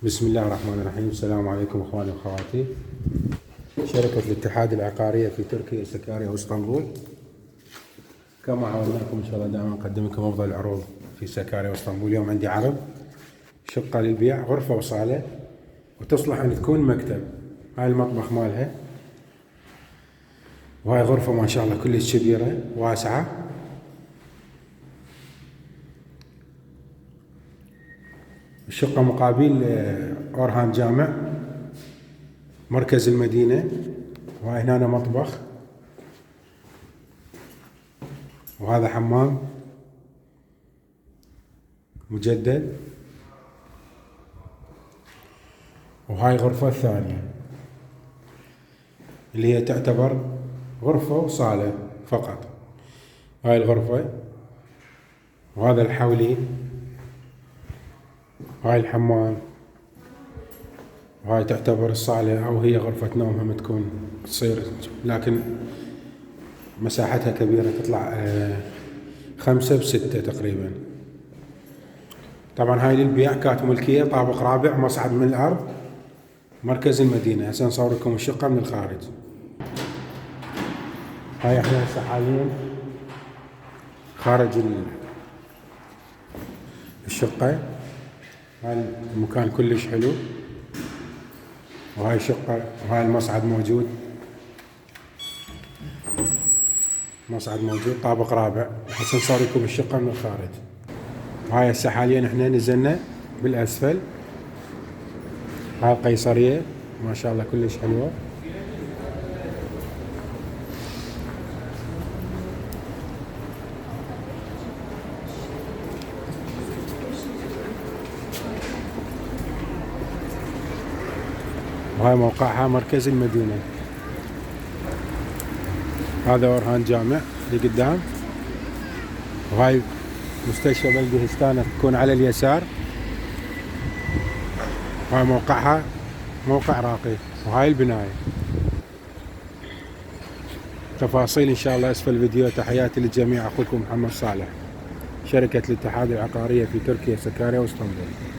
بسم الله الرحمن الرحيم. السلام عليكم اخواني واخواتي. شركة الاتحاد العقارية في تركيا سكاريا واسطنبول، كما عودناكم ان شاء الله دائما نقدم لكم افضل العروض في سكاريا واسطنبول. اليوم عندي عرض شقة للبيع، غرفة وصالة، وتصلح ان تكون مكتب. هاي المطبخ مالها، وهاي غرفة ما شاء الله كلش كبيرة واسعة. الشقة مقابل أورهان جامع مركز المدينة، وهاي هنا مطبخ، وهذا حمام مجدد، وهاي غرفة الثانية اللي هي تعتبر غرفة وصالة فقط. هاي الغرفة، وهذا الحولي، هاي الحمام، وهاي تعتبر الصالة أو هي غرفة نوم هم تكون تصير، لكن مساحتها كبيرة تطلع 5 ب6 تقريبا. طبعا هاي للبيع، كانت ملكية، طابق رابع، مصعد من الأرض، مركز المدينة. هسه نصور لكم الشقة من الخارج. هاي احنا هسه حاليا خارج الشقة. هاي المكان كلش حلو، وهاي الشقة، وهاي المصعد موجود، مصعد موجود طابق رابع. هسه نصور لكم الشقة من الخارج. هاي هسه حاليا احنا نزلنا بالاسفل. هاي القيصرية ما شاء الله كلش حلوة. وهاي موقعها مركز المدينة. هذا أورهان جامع اللي قدام، وهاي مستشفى بلدي هستانة تكون على اليسار. وهاي موقعها موقع راقي، وهاي البناية. تفاصيل إن شاء الله أسفل الفيديو. تحياتي للجميع، أخوكم محمد صالح، شركة الاتحاد العقارية في تركيا سكاريا واسطنبول.